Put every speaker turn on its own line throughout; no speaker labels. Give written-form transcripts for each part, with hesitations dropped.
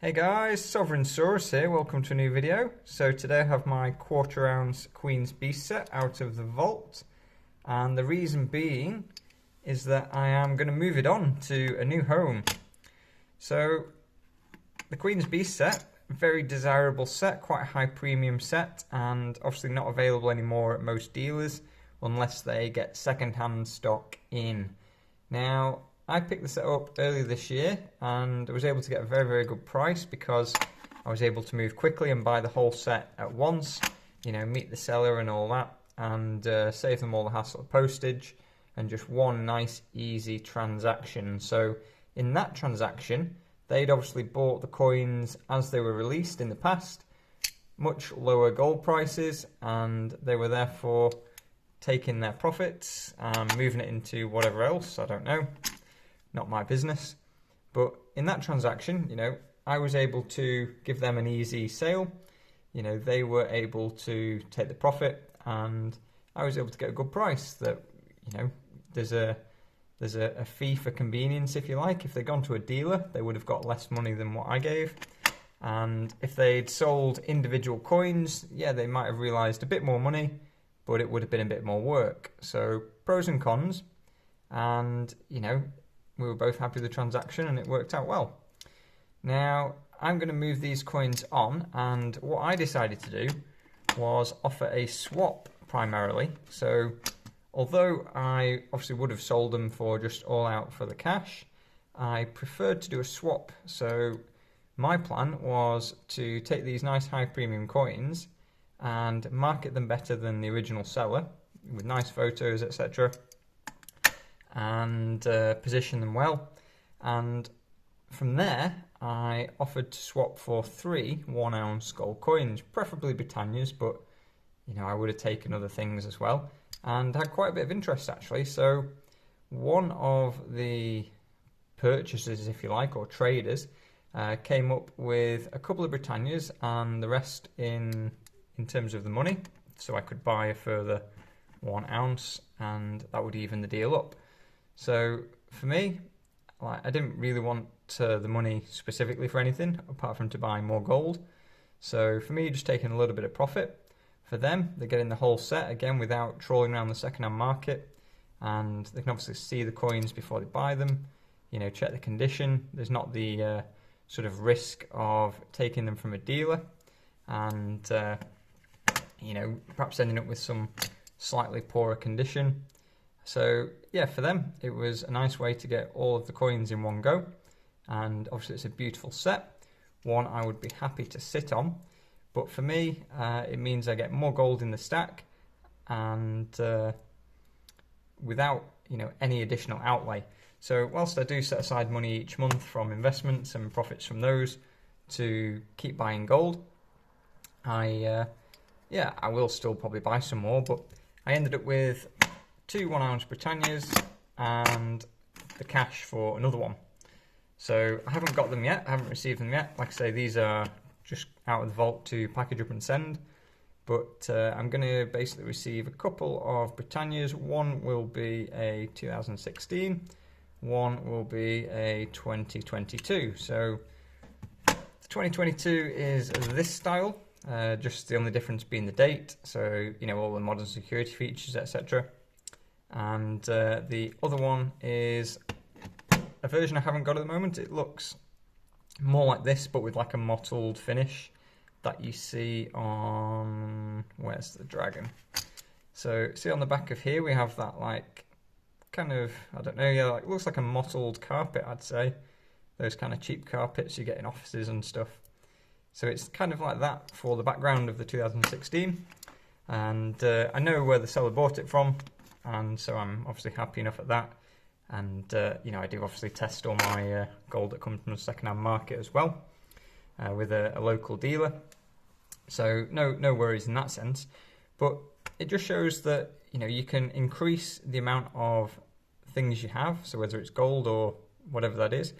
Hey guys, Sovereign Saurus here, welcome to a new video. So today I have my quarter-ounce Queen's Beast set out of the vault, and the reason being is that I am going to move it on to a new home. So the Queen's Beast set, very desirable set, quite a high premium set, and obviously not available anymore at most dealers unless they get second-hand stock in. Now, I picked the set up earlier this year and I was able to get a very good price because I was able to move quickly and buy the whole set at once, you know, meet the seller and all that, and save them all the hassle of postage and just one nice easy transaction. So in that transaction, they'd obviously bought the coins as they were released in the past, much lower gold prices, and they were therefore taking their profits and moving it into whatever else, I don't know. Not my business. But in that transaction, you know, I was able to give them an easy sale. You know, they were able to take the profit and I was able to get a good price. That, you know, there's a fee for convenience, if you like. If they'd gone to a dealer, they would have got less money than what I gave. And if they'd sold individual coins, yeah, they might have realised a bit more money, but it would have been a bit more work. So pros and cons. And, you know, we were both happy with the transaction and it worked out well. Now, I'm going to move these coins on, and what I decided to do was offer a swap primarily. So, although I obviously would have sold them for just all out for the cash, I preferred to do a swap. So, my plan was to take these nice high premium coins and market them better than the original seller with nice photos, etc., and position them well. And from there, I offered to swap for 3 1-ounce gold coins, preferably Britannias, but you know, I would have taken other things as well, and had quite a bit of interest actually. So one of the purchasers, if you like, or traders, came up with a couple of Britannias and the rest in terms of the money, so I could buy a further 1 ounce and that would even the deal up. So for me, like, I didn't really want the money specifically for anything apart from to buy more gold. So for me, just taking a little bit of profit. For them, they're getting the whole set again without trawling around the second-hand market, and they can obviously see the coins before they buy them. You know, check the condition. There's not the sort of risk of taking them from a dealer and you know, perhaps ending up with some slightly poorer condition. So yeah, for them, it was a nice way to get all of the coins in one go. And obviously it's a beautiful set, one I would be happy to sit on. But for me, it means I get more gold in the stack and without, you know, any additional outlay. So whilst I do set aside money each month from investments and profits from those to keep buying gold, I will still probably buy some more, but I ended up with 2 1-ounce Britannias and the cash for another one. So I haven't got them yet, I haven't received them yet. Like I say, these are just out of the vault to package up and send. But I'm going to basically receive a couple of Britannias. One will be a 2016, one will be a 2022. So the 2022 is this style, just the only difference being the date. So, you know, all the modern security features, etc. And the other one is a version I haven't got at the moment. It looks more like this, but with like a mottled finish that you see on, where's the dragon? So see on the back of here we have that like kind of, I don't know, yeah, like looks like a mottled carpet, I'd say. Those kind of cheap carpets you get in offices and stuff. So it's kind of like that for the background of the 2016. And I know where the seller bought it from, and so I'm obviously happy enough at that. And you know, I do obviously test all my gold that comes from the second-hand market as well, with a local dealer. So no worries in that sense. But it just shows that, you know, you can increase the amount of things you have, so whether it's gold or whatever that is,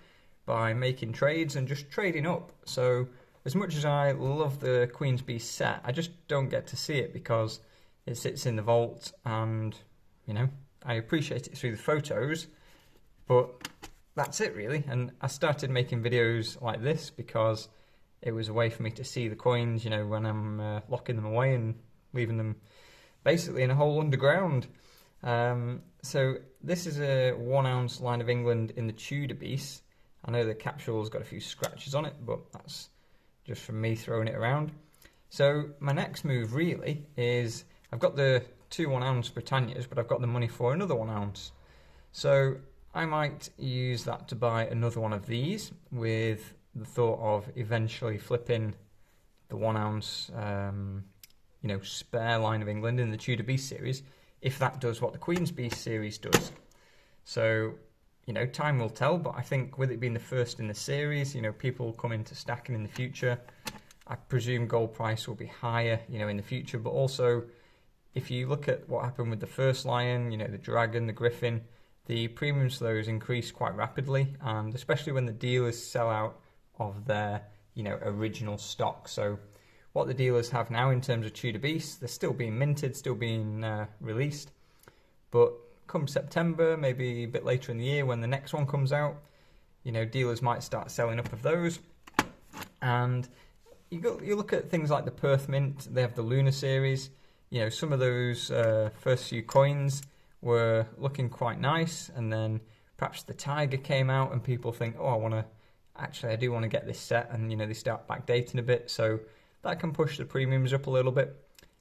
by making trades and just trading up. So as much as I love the Queen's Beast set, I just don't get to see it because it sits in the vault, and you know, I appreciate it through the photos, but that's it really. And I started making videos like this because it was a way for me to see the coins, you know, when I'm locking them away and leaving them basically in a hole underground. So this is a 1 ounce line of England in the Tudor Beast. I know the capsule's got a few scratches on it, but that's just from me throwing it around. So my next move really is, I've got the 2 1 ounce Britannias, but I've got the money for another 1 ounce. So I might use that to buy another one of these, with the thought of eventually flipping the 1 ounce you know, spare line of England in the Tudor Beast series, if that does what the Queen's Beast series does. So, you know, time will tell, but I think with it being the first in the series, you know, people will come into stacking in the future. I presume gold price will be higher, you know, in the future, but also if you look at what happened with the first lion, you know, the dragon, the griffin, the premiums for those increase quite rapidly, and especially when the dealers sell out of their, you know, original stock. So what the dealers have now in terms of Tudor Beasts, they're still being minted, still being released, but come September, maybe a bit later in the year when the next one comes out, you know, dealers might start selling up of those. And you look at things like the Perth Mint, they have the Lunar series, you know, some of those first few coins were looking quite nice, and then perhaps the Tiger came out and people think, oh, I do want to get this set, and, you know, they start backdating a bit, so that can push the premiums up a little bit,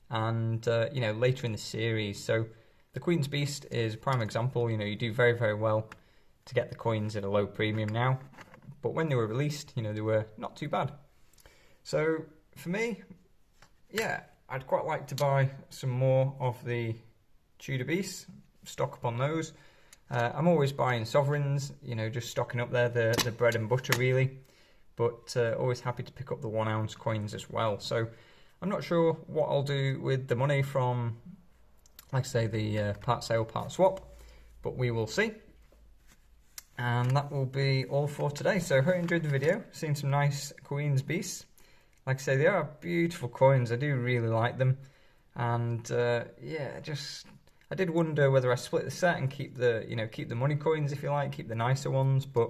and, you know, later in the series. So the Queen's Beast is a prime example. You know, you do very, very well to get the coins at a low premium now, but when they were released, you know, they were not too bad. So for me, yeah, I'd quite like to buy some more of the Tudor Beasts, stock up on those. I'm always buying sovereigns, you know, just stocking up there, the bread and butter really, but always happy to pick up the 1 ounce coins as well. So I'm not sure what I'll do with the money from, like I say, the part sale, part swap, but we will see. And that will be all for today. So I hope you enjoyed the video, seen some nice Queen's Beasts. Like I say, they are beautiful coins, I do really like them. And yeah, I did wonder whether I split the set and keep the money coins, if you like, keep the nicer ones, but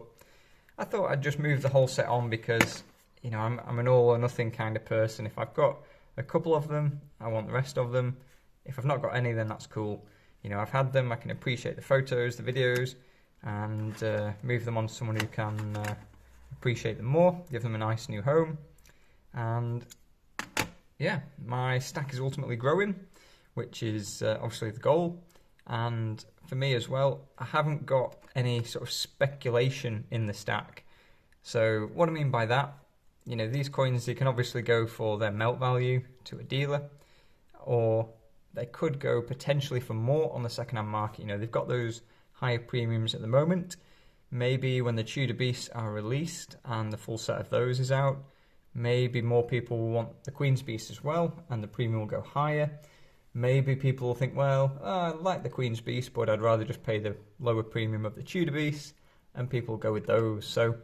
I thought I'd just move the whole set on because, you know, I'm an all or nothing kind of person. If I've got a couple of them, I want the rest of them. If I've not got any, then that's cool. You know, I've had them, I can appreciate the photos, the videos, and move them on to someone who can appreciate them more, give them a nice new home. And yeah, my stack is ultimately growing, which is obviously the goal. And for me as well, I haven't got any sort of speculation in the stack. So what I mean by that, you know, these coins, they can obviously go for their melt value to a dealer, or they could go potentially for more on the second-hand market. You know, they've got those higher premiums at the moment. Maybe when the Tudor Beasts are released and the full set of those is out, maybe more people will want the Queen's Beast as well, and the premium will go higher. Maybe people will think, well, I like the Queen's Beast, but I'd rather just pay the lower premium of the Tudor Beast, and people will go with those. So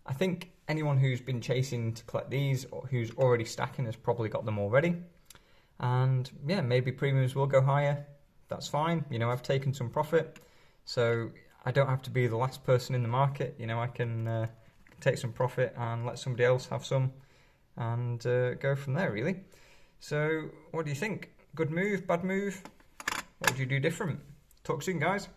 I think anyone who's been chasing to collect these, or who's already stacking, has probably got them already. And yeah, maybe premiums will go higher. That's fine. You know, I've taken some profit, so I don't have to be the last person in the market. You know, I can take some profit and let somebody else have some, and go from there, really. So what do you think? Good move, bad move? What would you do different? Talk soon, guys.